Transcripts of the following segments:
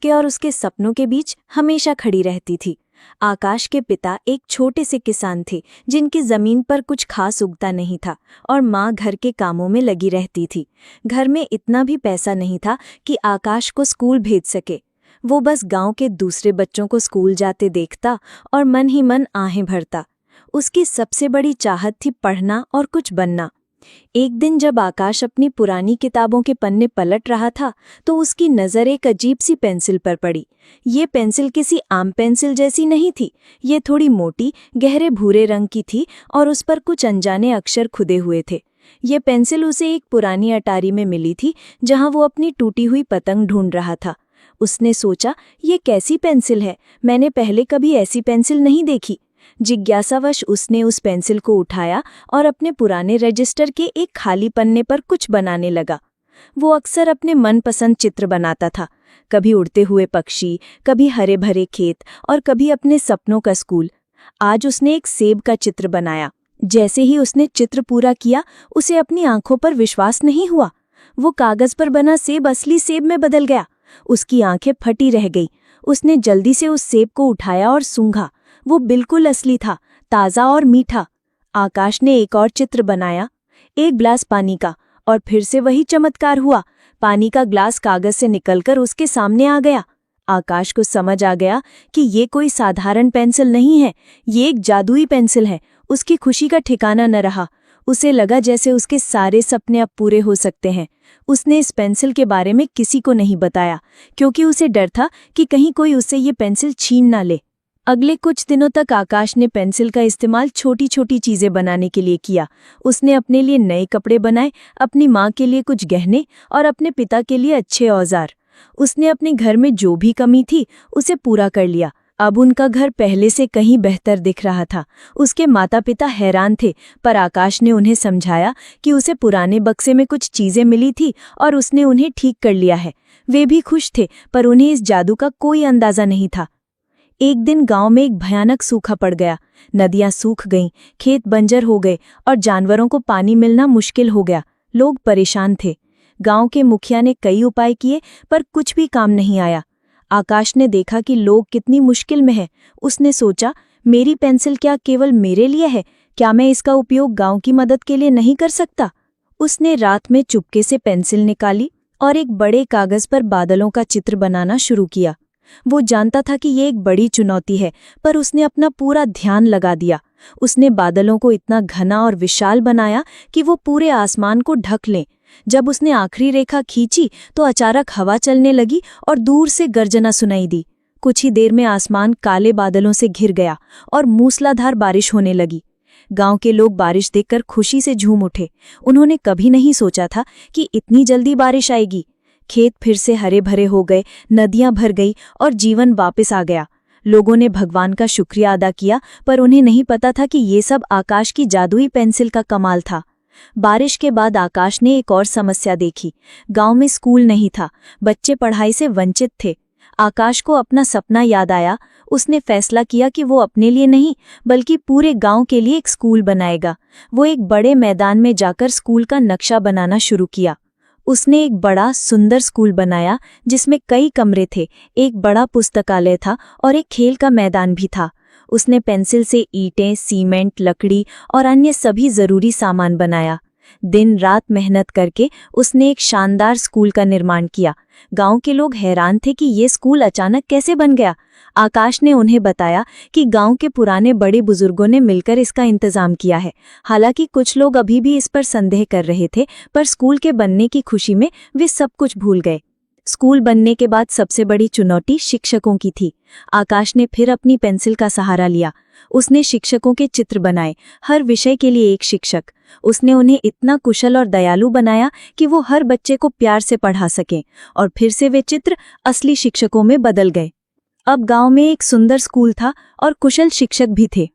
के और उसके सपनों के बीच हमेशा खड़ी रहती थी। आकाश के पिता एक छोटे से किसान थे जिनकी जमीन पर कुछ खास उगता नहीं था और माँ घर के कामों में लगी रहती थी। घर में इतना भी पैसा नहीं था कि आकाश को स्कूल भेज सके। वो बस गांव के दूसरे बच्चों को स्कूल जाते देखता और मन ही मन आहें भरता। उसकी सबसे बड़ी चाहत थी पढ़ना और कुछ बनना। एक दिन जब आकाश अपनी पुरानी किताबों के पन्ने पलट रहा था तो उसकी नज़र एक अजीब सी पेंसिल पर पड़ी। ये पेंसिल किसी आम पेंसिल जैसी नहीं थी। ये थोड़ी मोटी, गहरे भूरे रंग की थी और उस पर कुछ अनजाने अक्षर खुदे हुए थे। ये पेंसिल उसे एक पुरानी अटारी में मिली थी जहां वो अपनी टूटी हुई पतंग ढूंढ रहा था। उसने सोचा, ये कैसी पेंसिल है, मैंने पहले कभी ऐसी पेंसिल नहीं देखी। जिज्ञासावश उसने उस पेंसिल को उठाया और अपने पुराने रजिस्टर के एक खाली पन्ने पर कुछ बनाने लगा। वो अक्सर अपने मनपसंद चित्र बनाता था, कभी उड़ते हुए पक्षी, कभी हरे भरे खेत और कभी अपने सपनों का स्कूल। आज उसने एक सेब का चित्र बनाया। जैसे ही उसने चित्र पूरा किया, उसे अपनी आंखों पर विश्वास नहीं हुआ। वो कागज पर बना सेब असली सेब में बदल गया। उसकी आंखें फटी रह गई। उसने जल्दी से उस सेब को उठाया और सूंघा। वो बिल्कुल असली था, ताज़ा और मीठा। आकाश ने एक और चित्र बनाया, एक गिलास पानी का, और फिर से वही चमत्कार हुआ। पानी का ग्लास कागज से निकलकर उसके सामने आ गया। आकाश को समझ आ गया कि ये कोई साधारण पेंसिल नहीं है, ये एक जादुई पेंसिल है। उसकी खुशी का ठिकाना न रहा। उसे लगा जैसे उसके सारे सपने अब पूरे हो सकते हैं। उसने इस पेंसिल के बारे में किसी को नहीं बताया, क्योंकि उसे डर था कि कहीं कोई उससे ये पेंसिल छीन ना ले। अगले कुछ दिनों तक आकाश ने पेंसिल का इस्तेमाल छोटी छोटी चीजें बनाने के लिए किया। उसने अपने लिए नए कपड़े बनाए, अपनी माँ के लिए कुछ गहने और अपने पिता के लिए अच्छे औजार। उसने अपने घर में जो भी कमी थी उसे पूरा कर लिया। अब उनका घर पहले से कहीं बेहतर दिख रहा था। उसके माता पिता हैरान थे, पर आकाश ने उन्हें समझाया कि उसे पुराने बक्से में कुछ चीजें मिली थी और उसने उन्हें ठीक कर लिया है। वे भी खुश थे, पर उन्हें इस जादू का कोई अंदाजा नहीं था। एक दिन गांव में एक भयानक सूखा पड़ गया। नदियां सूख गईं, खेत बंजर हो गए और जानवरों को पानी मिलना मुश्किल हो गया। लोग परेशान थे। गांव के मुखिया ने कई उपाय किए, पर कुछ भी काम नहीं आया। आकाश ने देखा कि लोग कितनी मुश्किल में हैं। उसने सोचा, मेरी पेंसिल क्या केवल मेरे लिए है? क्या मैं इसका उपयोग गांव की मदद के लिए नहीं कर सकता? उसने रात में चुपके से पेंसिल निकाली और एक बड़े कागज पर बादलों का चित्र बनाना शुरू किया। वो जानता था कि ये एक बड़ी चुनौती है, पर उसने अपना पूरा ध्यान लगा दिया। उसने बादलों को इतना घना और विशाल बनाया कि वो पूरे आसमान को ढक लें। जब उसने आखिरी रेखा खींची तो अचानक हवा चलने लगी और दूर से गर्जना सुनाई दी। कुछ ही देर में आसमान काले बादलों से घिर गया और मूसलाधार बारिश होने लगी। गांव के लोग बारिश देखकर खुशी से झूम उठे। उन्होंने कभी नहीं सोचा था कि इतनी जल्दी बारिश आएगी। खेत फिर से हरे भरे हो गए, नदियां भर गई और जीवन वापस आ गया। लोगों ने भगवान का शुक्रिया अदा किया, पर उन्हें नहीं पता था कि ये सब आकाश की जादुई पेंसिल का कमाल था। बारिश के बाद आकाश ने एक और समस्या देखी। गांव में स्कूल नहीं था, बच्चे पढ़ाई से वंचित थे। आकाश को अपना सपना याद आया। उसने फैसला किया कि वो अपने लिए नहीं, बल्कि पूरे गांव के लिए एक स्कूल बनाएगा। वो एक बड़े मैदान में जाकर स्कूल का नक्शा बनाना शुरू किया। उसने एक बड़ा सुंदर स्कूल बनाया जिसमें कई कमरे थे, एक बड़ा पुस्तकालय था और एक खेल का मैदान भी था। उसने पेंसिल से ईंटें, सीमेंट, लकड़ी और अन्य सभी जरूरी सामान बनाया। दिन रात मेहनत करके उसने एक शानदार स्कूल का निर्माण किया। गांव के लोग हैरान थे कि ये स्कूल अचानक कैसे बन गया। आकाश ने उन्हें बताया कि गांव के पुराने बड़े बुजुर्गों ने मिलकर इसका इंतजाम किया है। हालांकि कुछ लोग अभी भी इस पर संदेह कर रहे थे, पर स्कूल के बनने की खुशी में वे सब कुछ भूल गए। स्कूल बनने के बाद सबसे बड़ी चुनौती शिक्षकों की थी। आकाश ने फिर अपनी पेंसिल का सहारा लिया। उसने शिक्षकों के चित्र बनाए, हर विषय के लिए एक शिक्षक। उसने उन्हें इतना कुशल और दयालु बनाया कि वो हर बच्चे को प्यार से पढ़ा सकें, और फिर से वे चित्र असली शिक्षकों में बदल गए। अब गांव में एक सुंदर स्कूल था और कुशल शिक्षक भी थे।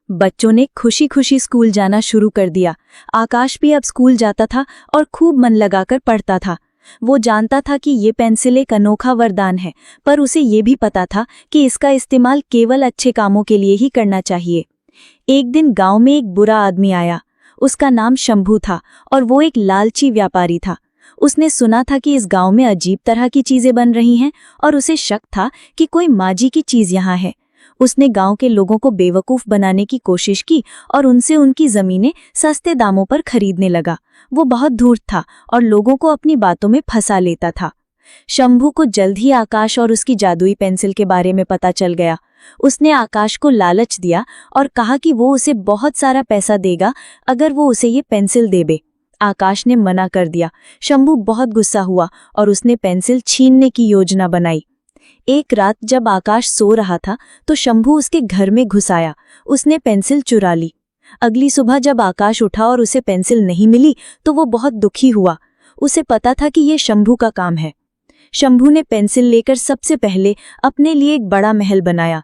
बच्चों ने खुशी खुशी स्कूल जाना शुरू कर दिया। आकाश भी अब स्कूल जाता था और खूब मन लगाकर पढ़ता था। वो जानता था कि ये पेंसिल एक अनोखा वरदान है, पर उसे ये भी पता था कि इसका इस्तेमाल केवल अच्छे कामों के लिए ही करना चाहिए। एक दिन गांव में एक बुरा आदमी आया। उसका नाम शंभू था और वो एक लालची व्यापारी था। उसने सुना था कि इस गांव में अजीब तरह की चीजें बन रही हैं और उसे शक था कि कोई माजी की चीज यहाँ है। उसने गांव के लोगों को बेवकूफ बनाने की कोशिश की और उनसे उनकी जमीनें सस्ते दामों पर खरीदने लगा। वो बहुत धूर्त था और लोगों को अपनी बातों में फंसा लेता था। शंभू को जल्द ही आकाश और उसकी जादुई पेंसिल के बारे में पता चल गया। उसने आकाश को लालच दिया और कहा कि वो उसे बहुत सारा पैसा देगा अगर वो उसे ये पेंसिल देबे। आकाश ने मना कर दिया। शंभू बहुत गुस्सा हुआ और उसने पेंसिल छीनने की योजना बनाई। एक रात जब आकाश सो रहा था तो शंभू उसके घर में घुस आया। उसने पेंसिल चुरा ली। अगली सुबह जब आकाश उठा और उसे पेंसिल नहीं मिली तो वो बहुत दुखी हुआ। उसे पता था कि ये शंभू का काम है। शंभू ने पेंसिल लेकर सबसे पहले अपने लिए एक बड़ा महल बनाया।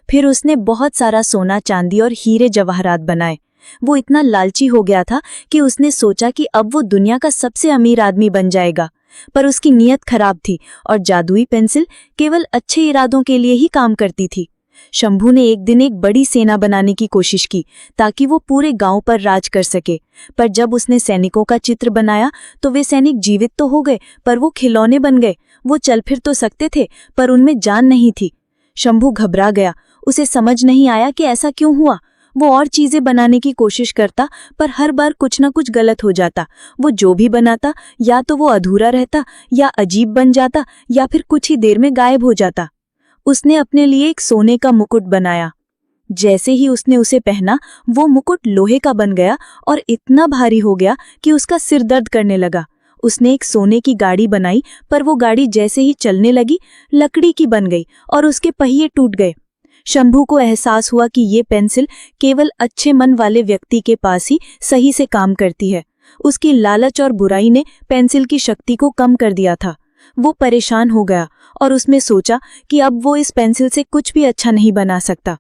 फिर उसने बहुत सारा सोना, चांदी और हीरे जवाहरात बनाए। वो इतना लालची हो गया था कि उसने सोचा कि अब वो दुनिया का सबसे अमीर आदमी बन जाएगा। पर उसकी नीयत खराब थी और जादुई पेंसिल केवल अच्छे इरादों के लिए ही काम करती थी। शंभू ने एक दिन एक बड़ी सेना बनाने की कोशिश की ताकि वो पूरे गांव पर राज कर सके। पर जब उसने सैनिकों का चित्र बनाया तो वे सैनिक जीवित तो हो गए पर वो खिलौने बन गए। वो चल फिर तो सकते थे पर उनमें जान नहीं थी। शंभू घबरा गया। उसे समझ नहीं आया कि ऐसा क्यों हुआ। वो और चीजें बनाने की कोशिश करता पर हर बार कुछ न कुछ गलत हो जाता। वो जो भी बनाता या तो वो अधूरा रहता या अजीब बन जाता या फिर कुछ ही देर में गायब हो जाता। उसने अपने लिए एक सोने का मुकुट बनाया। जैसे ही उसने उसे पहना वो मुकुट लोहे का बन गया और इतना भारी हो गया कि उसका सिर दर्द करने लगा। उसने एक सोने की गाड़ी बनाई पर वो गाड़ी जैसे ही चलने लगी लकड़ी की बन गई और उसके पहिए टूट गए। शंभू को एहसास हुआ कि ये पेंसिल केवल अच्छे मन वाले व्यक्ति के पास ही सही से काम करती है। उसकी लालच और बुराई ने पेंसिल की शक्ति को कम कर दिया था। वो परेशान हो गया और उसने सोचा कि अब वो इस पेंसिल से कुछ भी अच्छा नहीं बना सकता।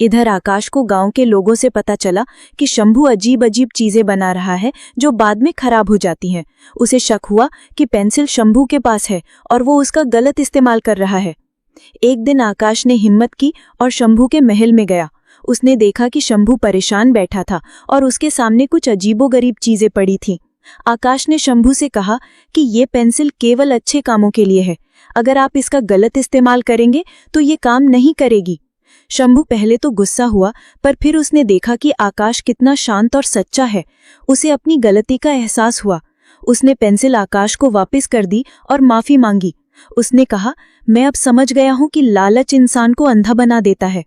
इधर आकाश को गांव के लोगों से पता चला कि शंभू अजीब अजीब चीजें बना रहा है जो बाद में खराब हो जाती हैं। उसे शक हुआ कि पेंसिल शंभू के पास है और वो उसका गलत इस्तेमाल कर रहा है। एक दिन आकाश ने हिम्मत की और शंभू के महल में गया। उसने देखा कि शंभू परेशान बैठा था और उसके सामने कुछ अजीबोगरीब चीजें पड़ी थीं। आकाश ने शंभू से कहा कि ये पेंसिल केवल अच्छे कामों के लिए है। अगर आप इसका गलत इस्तेमाल करेंगे तो ये काम नहीं करेगी। शंभू पहले तो गुस्सा हुआ पर फिर उसने देखा कि आकाश कितना शांत और सच्चा है। उसे अपनी गलती का एहसास हुआ। उसने पेंसिल आकाश को वापस कर दी और माफी मांगी। उसने कहा, मैं अब समझ गया हूं कि लालच इंसान को अंधा बना देता है।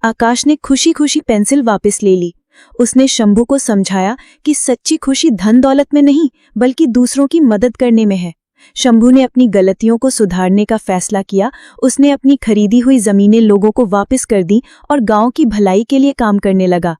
आकाश ने खुशी खुशी पेंसिल वापस ले ली। उसने शंभू को समझाया कि सच्ची खुशी धन दौलत में नहीं बल्कि दूसरों की मदद करने में है। शंभू ने अपनी गलतियों को सुधारने का फैसला किया। उसने अपनी खरीदी हुई जमीनें लोगों को वापस कर दी और गांव की भलाई के लिए काम करने लगा।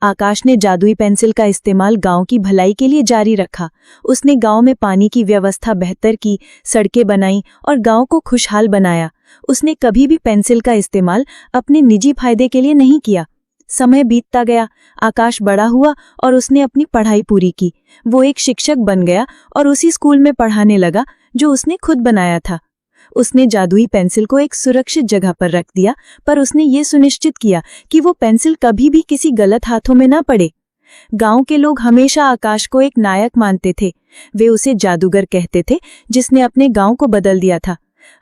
आकाश ने जादुई पेंसिल का इस्तेमाल गांव की भलाई के लिए जारी रखा। उसने गांव में पानी की व्यवस्था बेहतर की, सड़कें बनाई और गांव को खुशहाल बनाया। उसने कभी भी पेंसिल का इस्तेमाल अपने निजी फायदे के लिए नहीं किया। समय बीतता गया, आकाश बड़ा हुआ और उसने अपनी पढ़ाई पूरी की। वो एक शिक्षक बन गया और उसी स्कूल में पढ़ाने लगा जो उसने खुद बनाया था। उसने जादुई पेंसिल को एक सुरक्षित जगह पर रख दिया पर उसने ये सुनिश्चित किया कि वो पेंसिल कभी भी किसी गलत हाथों में ना पड़े। गांव के लोग हमेशा आकाश को एक नायक मानते थे। वे उसे जादूगर कहते थे जिसने अपने गांव को बदल दिया था।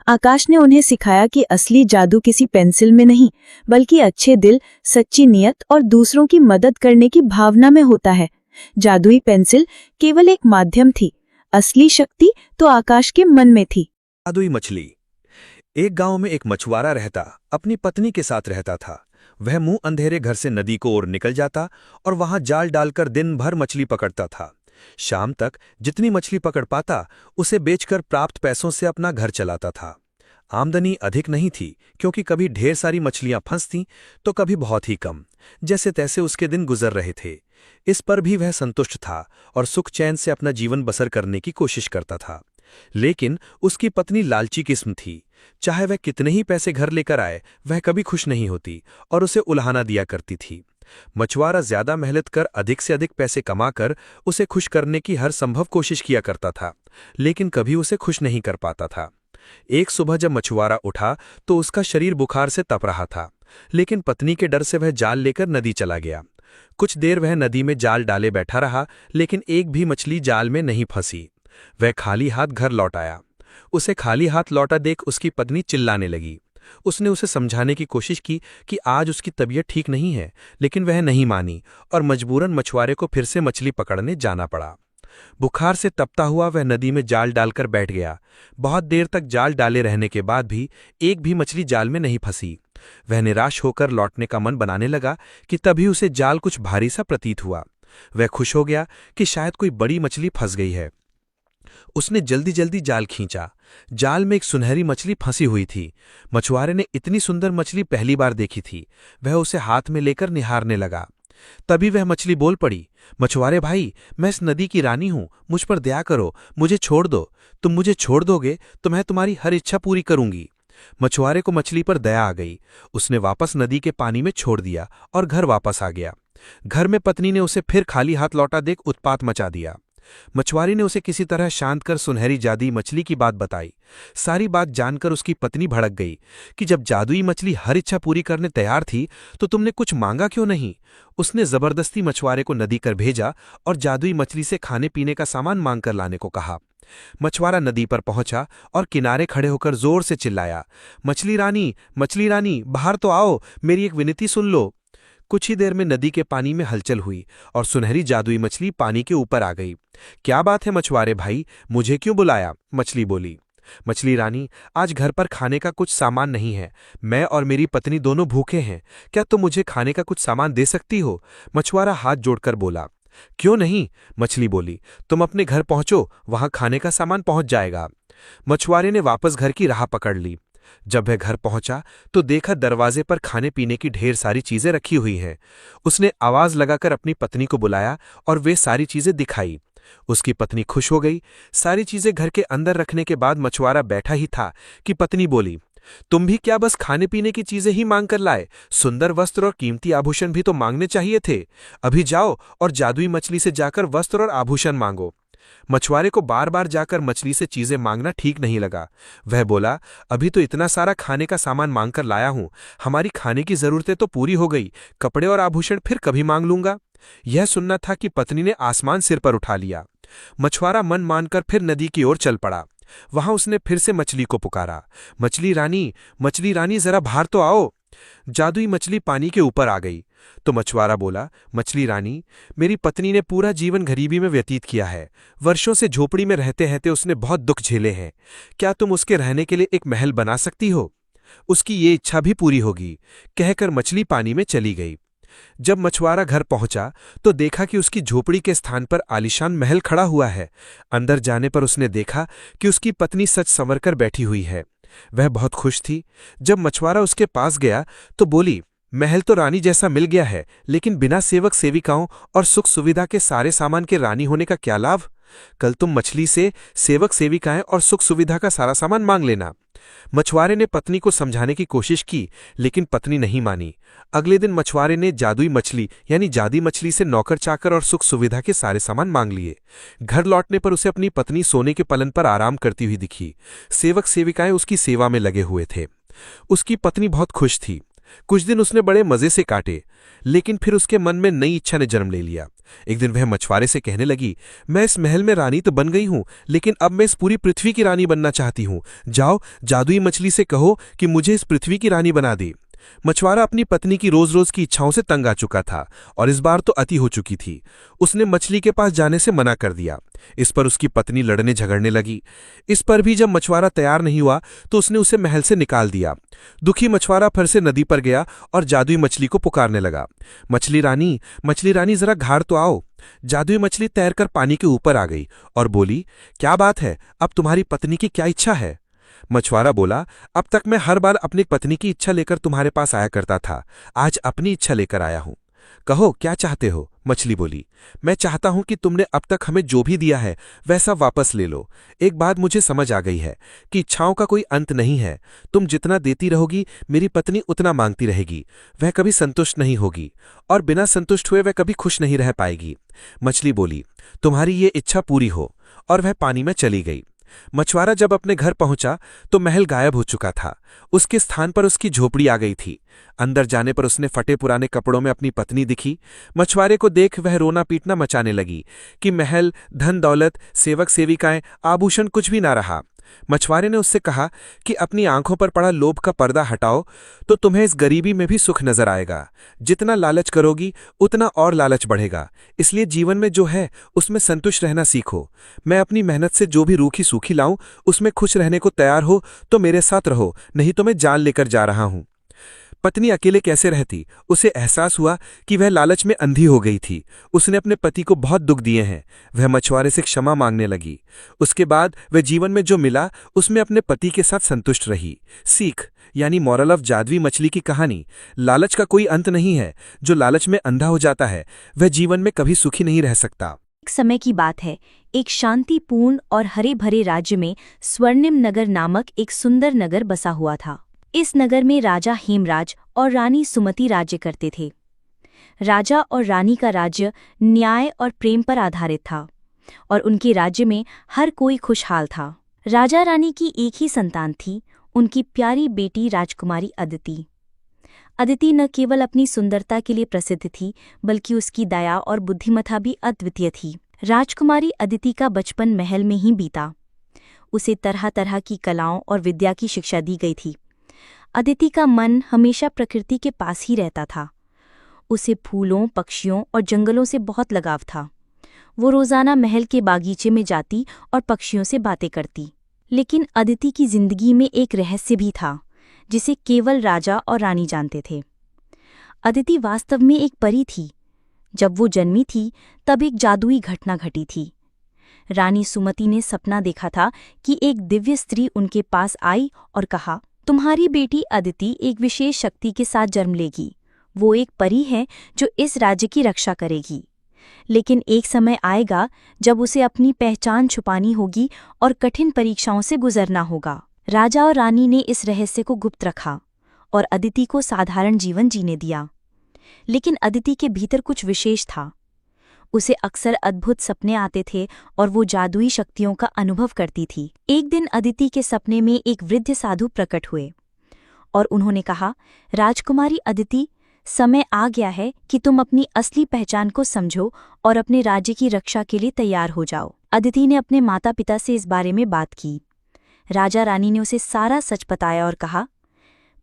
आकाश ने उन्हें सिखाया कि असली जादू किसी पेंसिल में नहीं बल्कि अच्छे दिल, सच्ची नीयत और दूसरों की मदद करने की भावना में होता है। जादुई पेंसिल केवल एक माध्यम थी, असली शक्ति तो आकाश के मन में थी। जादुई मछली। एक गांव में एक मछुआरा रहता, अपनी पत्नी के साथ रहता था। वह मुंह अंधेरे घर से नदी को ओर निकल जाता और वहां जाल डालकर दिन भर मछली पकड़ता था। शाम तक जितनी मछली पकड़ पाता उसे बेचकर प्राप्त पैसों से अपना घर चलाता था। आमदनी अधिक नहीं थी क्योंकि कभी ढेर सारी मछलियां फंसतीं तो कभी बहुत ही कम। जैसे तैसे उसके दिन गुजर रहे थे। इस पर भी वह संतुष्ट था और सुख चैन से अपना जीवन बसर करने की कोशिश करता था। लेकिन उसकी पत्नी लालची किस्म थी। चाहे वह कितने ही पैसे घर लेकर आए वह कभी खुश नहीं होती और उसे उल्हाना दिया करती थी। मछुआरा ज्यादा मेहनत कर अधिक से अधिक पैसे कमाकर उसे खुश करने की हर संभव कोशिश किया करता था, लेकिन कभी उसे खुश नहीं कर पाता था। एक सुबह जब मछुआरा उठा तो उसका शरीर बुखार से तप रहा था, लेकिन पत्नी के डर से वह जाल लेकर नदी चला गया। कुछ देर वह नदी में जाल डाले बैठा रहा, लेकिन एक भी मछली जाल में नहीं फंसी। वह खाली हाथ घर लौट आया। उसे खाली हाथ लौटा देख उसकी पत्नी चिल्लाने लगी। उसने उसे समझाने की कोशिश की कि आज उसकी तबीयत ठीक नहीं है, लेकिन वह नहीं मानी और मजबूरन मछुआरे को फिर से मछली पकड़ने जाना पड़ा। बुखार से तपता हुआ वह नदी में जाल डालकर बैठ गया। बहुत देर तक जाल डाले रहने के बाद भी एक भी मछली जाल में नहीं फंसी। वह निराश होकर लौटने का मन बनाने लगा कि तभी उसे जाल कुछ भारी सा प्रतीत हुआ। वह खुश हो गया कि शायद कोई बड़ी मछली फंस गई है। उसने जल्दी जल्दी जाल खींचा। जाल में एक सुनहरी मछली फंसी हुई थी। मछुआरे ने इतनी सुंदर मछली पहली बार देखी थी। वह उसे हाथ में लेकर निहारने लगा। तभी वह मछली बोल पड़ी, मछुआरे भाई, मैं इस नदी की रानी हूं, मुझ पर दया करो, मुझे छोड़ दो। तुम मुझे छोड़ दोगे तो मैं तुम्हारी हर इच्छा पूरी करूंगी। मछुआरे को मछली पर दया आ गई। उसने वापस नदी के पानी में छोड़ दिया और घर वापस आ गया। घर में पत्नी ने उसे फिर खाली हाथ लौटा देख उत्पात मचा दिया। मछुआरी ने उसे किसी तरह शांत कर सुनहरी जादुई मछली की बात बताई। सारी बात जानकर उसकी पत्नी भड़क गई कि जब जादुई मछली हर इच्छा पूरी करने तैयार थी तो तुमने कुछ मांगा क्यों नहीं। उसने जबरदस्ती मछुआरे को नदी कर भेजा और जादुई मछली से खाने पीने का सामान मांगकर लाने को कहा। मछुआरा नदी पर पहुंचा और किनारे खड़े होकर जोर से चिल्लाया, मछली रानी, बाहर तो आओ, मेरी एक विनती सुन लो। कुछ ही देर में नदी के पानी में हलचल हुई और सुनहरी जादुई मछली पानी के ऊपर आ गई। क्या बात है मछुआरे भाई, मुझे क्यों बुलाया? मछली बोली। मछली रानी, आज घर पर खाने का कुछ सामान नहीं है। मैं और मेरी पत्नी दोनों भूखे हैं। क्या तुम मुझे खाने का कुछ सामान दे सकती हो? मछुआरा हाथ जोड़कर बोला। क्यों नहीं, मछली बोली, तुम अपने घर पहुंचो, वहां खाने का सामान पहुंच जाएगा। मछुआरे ने वापस घर की राह पकड़ ली। जब वह घर पहुंचा तो देखा दरवाजे पर खाने पीने की ढेर सारी चीजें रखी हुई हैं। उसने आवाज लगाकर अपनी पत्नी को बुलाया और वे सारी चीजें दिखाई। उसकी पत्नी खुश हो गई। सारी चीजें घर के अंदर रखने के बाद मछुआरा बैठा ही था कि पत्नी बोली, तुम भी क्या बस खाने पीने की चीजें ही मांग कर लाए? सुंदर वस्त्र और कीमती आभूषण भी तो मांगने चाहिए थे। अभी जाओ और जादुई मछली से जाकर वस्त्र और आभूषण मांगो। मछुआरे को बार बार जाकर मछली से चीजें मांगना ठीक नहीं लगा। वह बोला, अभी तो इतना सारा खाने का सामान मांगकर लाया हूं, हमारी खाने की जरूरतें तो पूरी हो गई, कपड़े और आभूषण फिर कभी मांग लूंगा। यह सुनना था कि पत्नी ने आसमान सिर पर उठा लिया। मछुआरा मन मानकर फिर नदी की ओर चल पड़ा। वहां उसने फिर से मछली को पुकारा, मछली रानी, जरा बाहर तो आओ। जादुई मछली पानी के ऊपर आ गई तो मछुआरा बोला, मछली रानी, मेरी पत्नी ने पूरा जीवन गरीबी में व्यतीत किया है। वर्षों से झोपड़ी में रहते रहते उसने बहुत दुख झेले हैं। क्या तुम उसके रहने के लिए एक महल बना सकती हो? उसकी ये इच्छा भी पूरी होगी, कहकर मछली पानी में चली गई। जब मछुआरा घर पहुंचा तो देखा कि उसकी झोपड़ी के स्थान पर आलीशान महल खड़ा हुआ है। अंदर जाने पर उसने देखा कि उसकी पत्नी सच संवर कर बैठी हुई है। वह बहुत खुश थी। जब मछुआरा उसके पास गया तो बोली, महल तो रानी जैसा मिल गया है, लेकिन बिना सेवक सेविकाओं और सुख सुविधा के सारे सामान के रानी होने का क्या लाभ? कल तुम मछली से सेवक सेविकाएं और सुख सुविधा का सारा सामान मांग लेना। मछुआरे ने पत्नी को समझाने की कोशिश की, लेकिन पत्नी नहीं मानी। अगले दिन मछुआरे ने जादुई मछली यानी जादी मछली से नौकर चाकर और सुख सुविधा के सारे सामान मांग लिए। घर लौटने पर उसे अपनी पत्नी सोने के पलंग पर आराम करती हुई दिखी। सेवक सेविकाएं उसकी सेवा में लगे हुए थे। उसकी पत्नी बहुत खुश थी। कुछ दिन उसने बड़े मजे से काटे, लेकिन फिर उसके मन में नई इच्छा ने जन्म ले लिया। एक दिन वह मछुआरे से कहने लगी, मैं इस महल में रानी तो बन गई हूं, लेकिन अब मैं इस पूरी पृथ्वी की रानी बनना चाहती हूं। जाओ जादुई मछली से कहो कि मुझे इस पृथ्वी की रानी बना दे। मछुआरा अपनी पत्नी की रोज रोज की इच्छाओं से तंग आ चुका था और इस बार तो अति हो चुकी थी। उसने मछली के पास जाने से मना कर दिया। इस पर उसकी पत्नी लड़ने झगड़ने लगी। इस पर भी जब मछुआरा तैयार नहीं हुआ तो उसने उसे महल से निकाल दिया। दुखी मछुआरा फिर से नदी पर गया और जादुई मछली को पुकारने लगा, मछली रानी, जरा घाट तो आओ। जादुई मछली तैरकर पानी के ऊपर आ गई और बोली, क्या बात है, अब तुम्हारी पत्नी की क्या इच्छा है? मछुआरा बोला, अब तक मैं हर बार अपनी पत्नी की इच्छा लेकर तुम्हारे पास आया करता था, आज अपनी इच्छा लेकर आया हूं। कहो क्या चाहते हो? मछली बोली, मैं चाहता हूं कि तुमने अब तक हमें जो भी दिया है वैसा वापस ले लो। एक बात मुझे समझ आ गई है कि इच्छाओं का कोई अंत नहीं है। तुम जितना देती रहोगी मेरी पत्नी उतना मांगती रहेगी। वह कभी संतुष्ट नहीं होगी और बिना संतुष्ट हुए वह कभी खुश नहीं रह पाएगी। मछली बोली, तुम्हारी ये इच्छा पूरी हो, और वह पानी में चली गई। मछुआरा जब अपने घर पहुंचा तो महल गायब हो चुका था। उसके स्थान पर उसकी झोपड़ी आ गई थी। अंदर जाने पर उसने फटे पुराने कपड़ों में अपनी पत्नी दिखी। मछुआरे को देख वह रोना पीटना मचाने लगी कि महल, धन दौलत, सेवक सेविकाएं, आभूषण कुछ भी ना रहा। मछुआरे ने उससे कहा कि अपनी आंखों पर पड़ा लोभ का पर्दा हटाओ तो तुम्हें इस गरीबी में भी सुख नजर आएगा। जितना लालच करोगी उतना और लालच बढ़ेगा, इसलिए जीवन में जो है उसमें संतुष्ट रहना सीखो। मैं अपनी मेहनत से जो भी रूखी सूखी लाऊं उसमें खुश रहने को तैयार हो तो मेरे साथ रहो, नहीं तो मैं जान लेकर जा रहा हूं। पत्नी अकेले कैसे रहती, उसे एहसास हुआ कि वह लालच में अंधी हो गई थी। उसने अपने पति को बहुत दुख दिए हैं। वह मछुआरे से क्षमा मांगने लगी। उसके बाद वह जीवन में जो मिला उसमें अपने पति के साथ संतुष्ट रही। सीख यानी मॉरल ऑफ जादुई मछली की कहानी, लालच का कोई अंत नहीं है। जो लालच में अंधा हो जाता है वह जीवन में कभी सुखी नहीं रह सकता। एक समय की बात है, एक शांतिपूर्ण और हरे भरे राज्य में स्वर्णिम नगर नामक एक सुंदर नगर बसा हुआ था। इस नगर में राजा हेमराज और रानी सुमति राज्य करते थे। राजा और रानी का राज्य न्याय और प्रेम पर आधारित था और उनके राज्य में हर कोई खुशहाल था। राजा रानी की एक ही संतान थी, उनकी प्यारी बेटी राजकुमारी अदिति। अदिति न केवल अपनी सुंदरता के लिए प्रसिद्ध थी बल्कि उसकी दया और बुद्धिमत्ता भी अद्वितीय थी। राजकुमारी अदिति का बचपन महल में ही बीता। उसे तरह तरह की कलाओं और विद्या की शिक्षा दी गई थी। अदिति का मन हमेशा प्रकृति के पास ही रहता था। उसे फूलों, पक्षियों और जंगलों से बहुत लगाव था। वो रोजाना महल के बागीचे में जाती और पक्षियों से बातें करती। लेकिन अदिति की जिंदगी में एक रहस्य भी था जिसे केवल राजा और रानी जानते थे। अदिति वास्तव में एक परी थी। जब वो जन्मी थी तब एक जादुई घटना घटी थी। रानी सुमति ने सपना देखा था कि एक दिव्य स्त्री उनके पास आई और कहा, तुम्हारी बेटी अदिति एक विशेष शक्ति के साथ जन्म लेगी। वो एक परी है जो इस राज्य की रक्षा करेगी। लेकिन एक समय आएगा जब उसे अपनी पहचान छुपानी होगी और कठिन परीक्षाओं से गुजरना होगा। राजा और रानी ने इस रहस्य को गुप्त रखा और अदिति को साधारण जीवन जीने दिया। लेकिन अदिति के भीतर कुछ विशेष था। उसे अक्सर अद्भुत सपने आते थे और वो जादुई शक्तियों का अनुभव करती थी। एक दिन अदिति के सपने में एक वृद्ध साधु प्रकट हुए और उन्होंने कहा, राजकुमारी अदिति, समय आ गया है कि तुम अपनी असली पहचान को समझो और अपने राज्य की रक्षा के लिए तैयार हो जाओ। अदिति ने अपने माता पिता से इस बारे में बात की। राजा रानी ने उसे सारा सच बताया और कहा,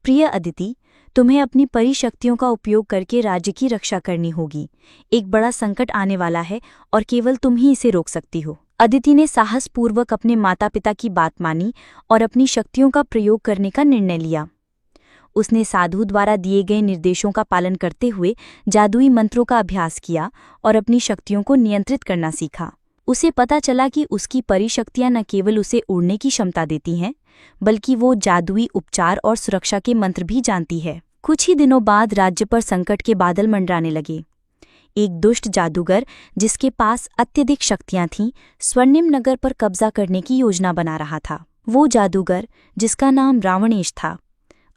प्रिय अदिति, तुम्हें अपनी परी शक्तियों का उपयोग करके राज्य की रक्षा करनी होगी। एक बड़ा संकट आने वाला है और केवल तुम ही इसे रोक सकती हो। अदिति ने साहसपूर्वक अपने माता पिता की बात मानी और अपनी शक्तियों का प्रयोग करने का निर्णय लिया। उसने साधु द्वारा दिए गए निर्देशों का पालन करते हुए जादुई मंत्रों का अभ्यास किया और अपनी शक्तियों को नियंत्रित करना सीखा। उसे पता चला कि उसकी परी शक्तियां न केवल उसे उड़ने की क्षमता देती हैं, बल्कि वो जादुई उपचार और सुरक्षा के मंत्र भी जानती है। कुछ ही दिनों बाद राज्य पर संकट के बादल मंडराने लगे। एक दुष्ट जादूगर जिसके पास अत्यधिक शक्तियां थीं, स्वर्णिम नगर पर कब्जा करने की योजना बना रहा था। वो जादूगर, जिसका नाम रावणेश था,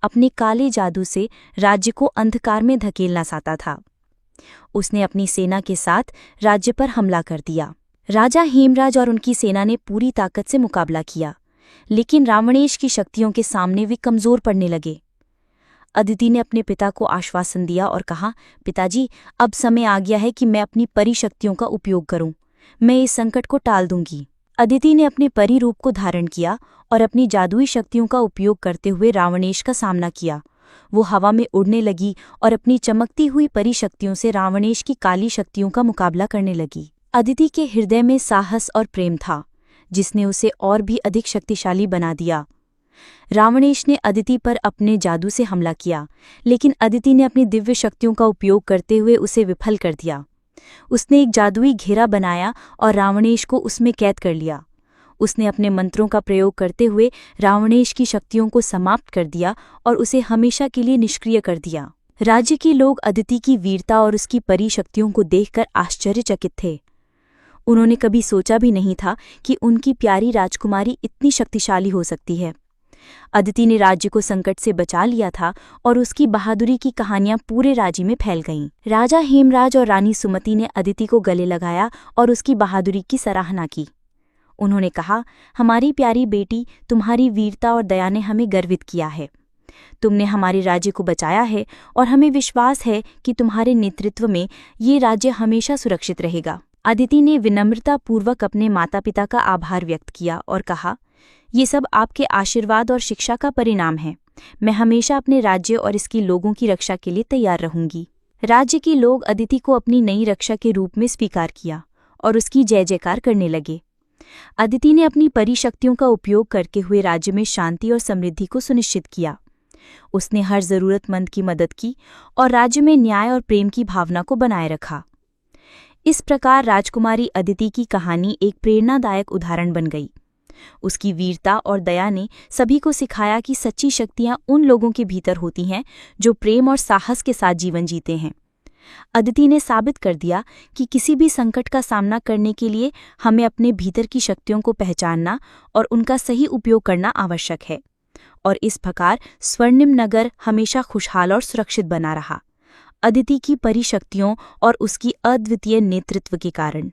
अपने काले जादू से राज्य को अंधकार में धकेलना चाहता था। उसने अपनी सेना के साथ राज्य पर हमला कर दिया। राजा हेमराज और उनकी सेना ने पूरी ताकत से मुकाबला किया, लेकिन रावणेश की शक्तियों के सामने वे कमजोर पड़ने लगे। अदिति ने अपने पिता को आश्वासन दिया और कहा, पिताजी, अब समय आ गया है कि मैं अपनी परी शक्तियों का उपयोग करूं। मैं इस संकट को टाल दूंगी। अदिति ने अपने परी रूप को धारण किया और अपनी जादुई शक्तियों का उपयोग करते हुए रावणेश का सामना किया। वो हवा में उड़ने लगी और अपनी चमकती हुई परी शक्तियों से रावणेश की काली शक्तियों का मुकाबला करने लगी। अदिति के हृदय में साहस और प्रेम था, जिसने उसे और भी अधिक शक्तिशाली बना दिया। रावणेश ने अदिति पर अपने जादू से हमला किया, लेकिन अदिति ने अपनी दिव्य शक्तियों का उपयोग करते हुए उसे विफल कर दिया। उसने एक जादुई घेरा बनाया और रावणेश को उसमें कैद कर लिया। उसने अपने मंत्रों का प्रयोग करते हुए रावणेश की शक्तियों को समाप्त कर दिया और उसे हमेशा के लिए निष्क्रिय कर दिया। राज्य के लोग अदिति की वीरता और उसकी परी शक्तियों को देखकर आश्चर्यचकित थे। उन्होंने कभी सोचा भी नहीं था कि उनकी प्यारी राजकुमारी इतनी शक्तिशाली हो सकती है। अदिति ने राज्य को संकट से बचा लिया था और उसकी बहादुरी की कहानियां पूरे राज्य में फैल गईं। राजा हेमराज और रानी सुमति ने अदिति को गले लगाया और उसकी बहादुरी की सराहना की। उन्होंने कहा, हमारी प्यारी बेटी, तुम्हारी वीरता और दया ने हमें गर्वित किया है। तुमने हमारे राज्य को बचाया है और हमें विश्वास है कि तुम्हारे नेतृत्व में ये राज्य हमेशा सुरक्षित रहेगा। अदिति ने विनम्रतापूर्वक अपने माता पिता का आभार व्यक्त किया और कहा, ये सब आपके आशीर्वाद और शिक्षा का परिणाम है। मैं हमेशा अपने राज्य और इसके लोगों की रक्षा के लिए तैयार रहूंगी। राज्य के लोग अदिति को अपनी नई रक्षा के रूप में स्वीकार किया और उसकी जय जयकार करने लगे। अदिति ने अपनी परिशक्तियों का उपयोग करते हुए राज्य में शांति और समृद्धि को सुनिश्चित किया। उसने हर जरूरतमंद की मदद की और राज्य में न्याय और प्रेम की भावना को बनाए रखा। इस प्रकार राजकुमारी अदिति की कहानी एक प्रेरणादायक उदाहरण बन गई। उसकी वीरता और दया ने सभी को सिखाया कि सच्ची शक्तियां उन लोगों के भीतर होती हैं जो प्रेम और साहस के साथ जीवन जीते हैं। अदिति ने साबित कर दिया कि किसी भी संकट का सामना करने के लिए हमें अपने भीतर की शक्तियों को पहचानना और उनका सही उपयोग करना आवश्यक है। और इस प्रकार स्वर्णिम नगर हमेशा खुशहाल और सुरक्षित बना रहा, अदिति की परिशक्तियों और उसकी अद्वितीय नेतृत्व के कारण।